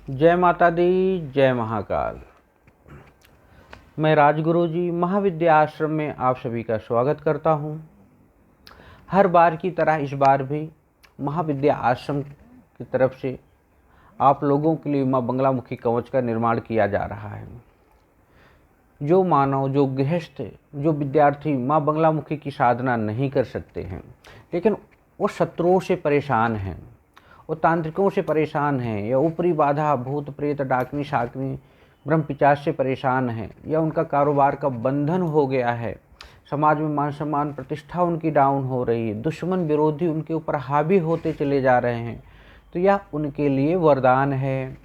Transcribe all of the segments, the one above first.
जय माता दी, जय महाकाल। मैं राजगुरु जी महाविद्या आश्रम में आप सभी का स्वागत करता हूं। हर बार की तरह इस बार भी महाविद्या आश्रम की तरफ से आप लोगों के लिए माँ बंगलामुखी कवच का निर्माण किया जा रहा है। जो मानव, जो गृहस्थ, जो विद्यार्थी माँ बंगलामुखी की साधना नहीं कर सकते हैं, लेकिन वो शत्रुओं से परेशान हैं, वो तांत्रिकों से परेशान हैं, या ऊपरी बाधा भूत प्रेत डाकनी शाकनी ब्रह्म पिशाच से परेशान हैं, या उनका कारोबार का बंधन हो गया है, समाज में मान सम्मान प्रतिष्ठा उनकी डाउन हो रही है, दुश्मन विरोधी उनके ऊपर हावी होते चले जा रहे हैं, तो यह उनके लिए वरदान है।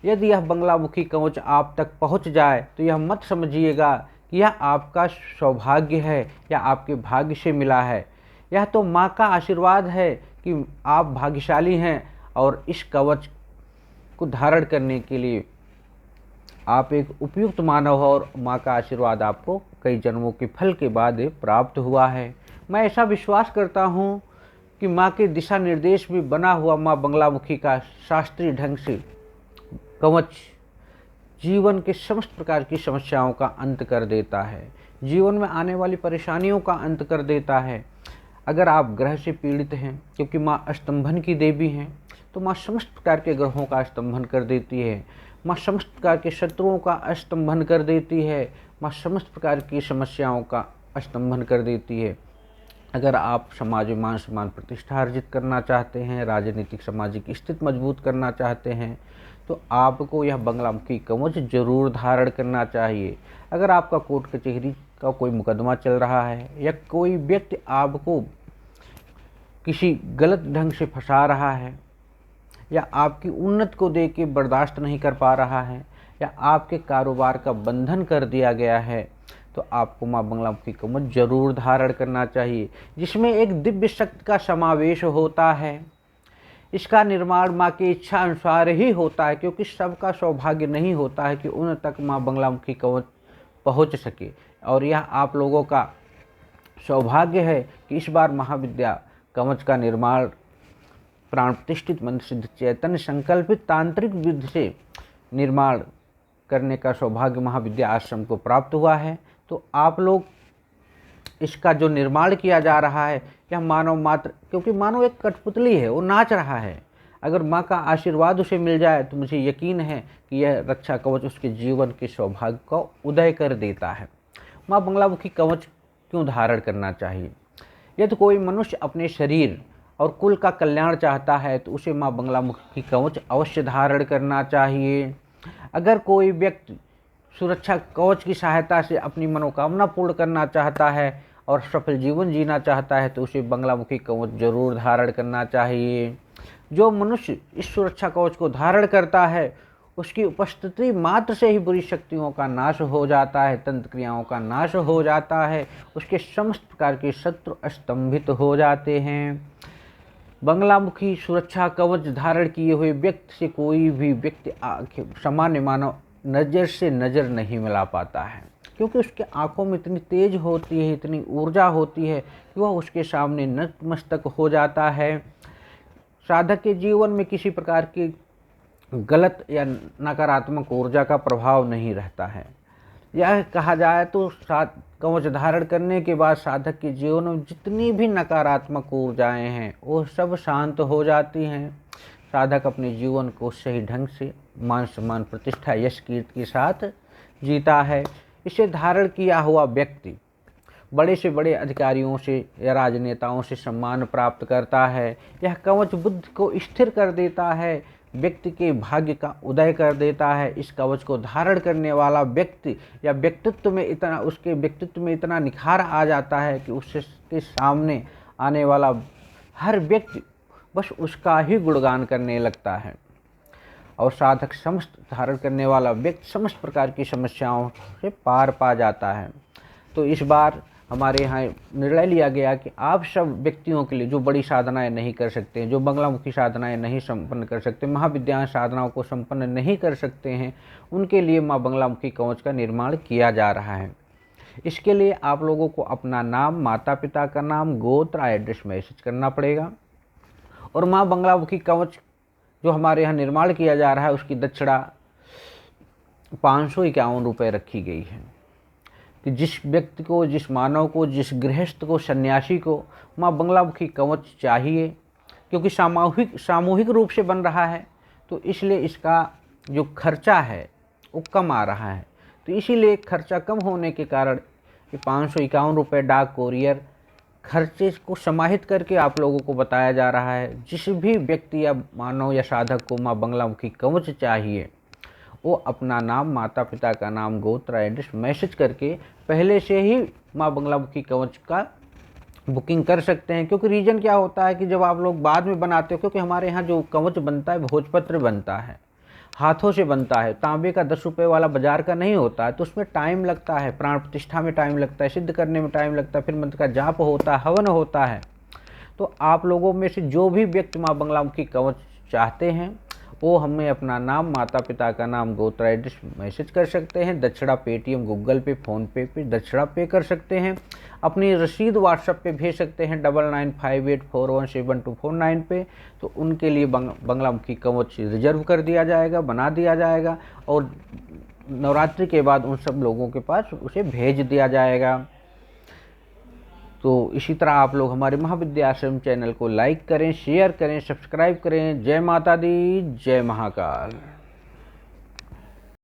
यदि यह बंगलामुखी कवच आप तक पहुंच जाए तो यह मत समझिएगा कि यह आपका सौभाग्य है या आपके भाग्य से मिला है। यह तो माँ का आशीर्वाद है कि आप भाग्यशाली हैं और इस कवच को धारण करने के लिए आप एक उपयुक्त मानव हो और माँ का आशीर्वाद आपको कई जन्मों के फल के बाद प्राप्त हुआ है। मैं ऐसा विश्वास करता हूँ कि माँ के दिशा निर्देश में बना हुआ माँ बंगलामुखी का शास्त्रीय ढंग से कवच जीवन के समस्त प्रकार की समस्याओं का अंत कर देता है, जीवन में आने वाली परेशानियों का अंत कर देता है। अगर आप ग्रह से पीड़ित हैं, क्योंकि माँ स्तंभन की देवी हैं, तो माँ समस्त प्रकार के ग्रहों का स्तंभन कर देती है, माँ समस्त प्रकार के शत्रुओं का स्तंभन कर देती है, माँ समस्त प्रकार की समस्याओं का स्तंभन कर देती है। अगर आप समाज में मान सम्मान प्रतिष्ठा अर्जित करना चाहते हैं, राजनीतिक सामाजिक स्थिति मजबूत करना चाहते हैं, तो आपको यह बंगलामुखी कवच जरूर धारण करना चाहिए। अगर आपका कोर्ट कचहरी का कोई मुकदमा चल रहा है, या कोई व्यक्ति आपको किसी गलत ढंग से फंसा रहा है, या आपकी उन्नति को देख के बर्दाश्त नहीं कर पा रहा है, या आपके कारोबार का बंधन कर दिया गया है, तो आपको माँ बंगलामुखी कवच जरूर धारण करना चाहिए, जिसमें एक दिव्य शक्ति का समावेश होता है। इसका निर्माण माँ की इच्छा अनुसार ही होता है, क्योंकि सबका सौभाग्य नहीं होता है कि उन तक माँ बंगलामुखी कवच पहुँच सके। और यह आप लोगों का सौभाग्य है कि इस बार महाविद्या कवच का निर्माण प्राण प्रतिष्ठित मंत्र सिद्ध चैतन्य संकल्पित तांत्रिक विधि से निर्माण करने का सौभाग्य महाविद्या आश्रम को प्राप्त हुआ है। तो आप लोग इसका जो निर्माण किया जा रहा है, यह मानव मात्र, क्योंकि मानव एक कठपुतली है, वो नाच रहा है। अगर माँ का आशीर्वाद उसे मिल जाए तो मुझे यकीन है कि यह रक्षा कवच उसके जीवन के सौभाग्य का उदय कर देता है। माँ बंगलामुखी कवच क्यों धारण करना चाहिए? यदि कोई मनुष्य अपने शरीर और कुल का कल्याण चाहता है तो उसे माँ बंगलामुखी कवच अवश्य धारण करना चाहिए। अगर कोई व्यक्ति सुरक्षा कवच की सहायता से अपनी मनोकामना पूर्ण करना चाहता है और सफल जीवन जीना चाहता है तो उसे बंगलामुखी कवच जरूर धारण करना चाहिए। जो मनुष्य इस सुरक्षा कवच को धारण करता है, उसकी उपस्थिति मात्र से ही बुरी शक्तियों का नाश हो जाता है, तंत्र क्रियाओं का नाश हो जाता है, उसके समस्त प्रकार के शत्रु स्तंभित हो जाते हैं। बंगलामुखी सुरक्षा कवच धारण किए हुए व्यक्ति से कोई भी व्यक्ति सामान्य मानव नज़र से नज़र नहीं मिला पाता है, क्योंकि उसके आंखों में इतनी तेज होती है, इतनी ऊर्जा होती है कि वह उसके सामने नतमस्तक हो जाता है। साधक के जीवन में किसी प्रकार की गलत या नकारात्मक ऊर्जा का प्रभाव नहीं रहता है। यह कहा जाए तो कवच धारण करने के बाद साधक के जीवन में जितनी भी नकारात्मक ऊर्जाएं हैं वो सब शांत हो जाती हैं। साधक अपने जीवन को सही ढंग से मान सम्मान प्रतिष्ठा यश कीर्ति के साथ जीता है। इसे धारण किया हुआ व्यक्ति बड़े से बड़े अधिकारियों से या राजनेताओं से सम्मान प्राप्त करता है। यह कवच बुद्धि को स्थिर कर देता है, व्यक्ति के भाग्य का उदय कर देता है। इस कवच को धारण करने वाला व्यक्ति या उसके व्यक्तित्व में इतना निखार आ जाता है कि उसके सामने आने वाला हर व्यक्ति बस उसका ही गुणगान करने लगता है। और साधक समस्त धारण करने वाला व्यक्ति समस्त प्रकार की समस्याओं से पार पा जाता है। तो इस बार हमारे यहाँ निर्णय लिया गया कि आप सब व्यक्तियों के लिए जो बड़ी साधनाएं नहीं कर सकते हैं, जो बंगलामुखी साधनाएं नहीं संपन्न कर सकते, महाविद्या साधनाओं को संपन्न नहीं कर सकते हैं, उनके लिए माँ बंगलामुखी कवच का निर्माण किया जा रहा है। इसके लिए आप लोगों को अपना नाम, माता पिता का नाम, गोत्र, एड्रेस मैसेज करना पड़ेगा और माँ बंगलामुखी कवच जो हमारे यहाँ निर्माण किया जा रहा है उसकी दक्षिणा 551 रुपये रखी गई है कि जिस व्यक्ति को, जिस मानव को, जिस गृहस्थ को, सन्यासी को माँ बंगलामुखी कवच चाहिए, क्योंकि सामूहिक रूप से बन रहा है तो इसलिए इसका जो खर्चा है वो कम आ रहा है। तो इसीलिए खर्चा कम होने के कारण ये 551 रुपये डाक कोरियर खर्चे को समाहित करके आप लोगों को बताया जा रहा है। जिस भी व्यक्ति या मानव या साधक को माँ बंगलामुखी कवच चाहिए वो अपना नाम, माता पिता का नाम, गोत्र, एड्रेस मैसेज करके पहले से ही माँ बंगलामुखी कवच का बुकिंग कर सकते हैं। क्योंकि रीज़न क्या होता है कि जब आप लोग बाद में बनाते हो, क्योंकि हमारे यहाँ जो कवच बनता है भोजपत्र बनता है, हाथों से बनता है, तांबे का 10 रुपये वाला बाजार का नहीं होता है, तो उसमें टाइम लगता है, प्राण प्रतिष्ठा में टाइम लगता है, सिद्ध करने में टाइम लगता है, फिर मंत्र का जाप होता है, हवन होता है। तो आप लोगों में से जो भी व्यक्ति माँ बंगलामुखी कवच चाहते हैं वो हमें अपना नाम, माता पिता का नाम, गोत्र, एड्रेस मैसेज कर सकते हैं। दक्षिणा पेटीएम, गूगल पे, फ़ोनपे पे दक्षिणा पे कर सकते हैं। अपनी रसीद व्हाट्सएप पे भेज सकते हैं 9958417249 पे। तो उनके लिए बंगलामुखी कवच रिजर्व कर दिया जाएगा, बना दिया जाएगा और नवरात्रि के बाद उन सब लोगों के पास उसे भेज दिया जाएगा। तो इसी तरह आप लोग हमारे महाविद्या आश्रम चैनल को लाइक करें, शेयर करें, सब्सक्राइब करें। जय माता दी, जय महाकाल।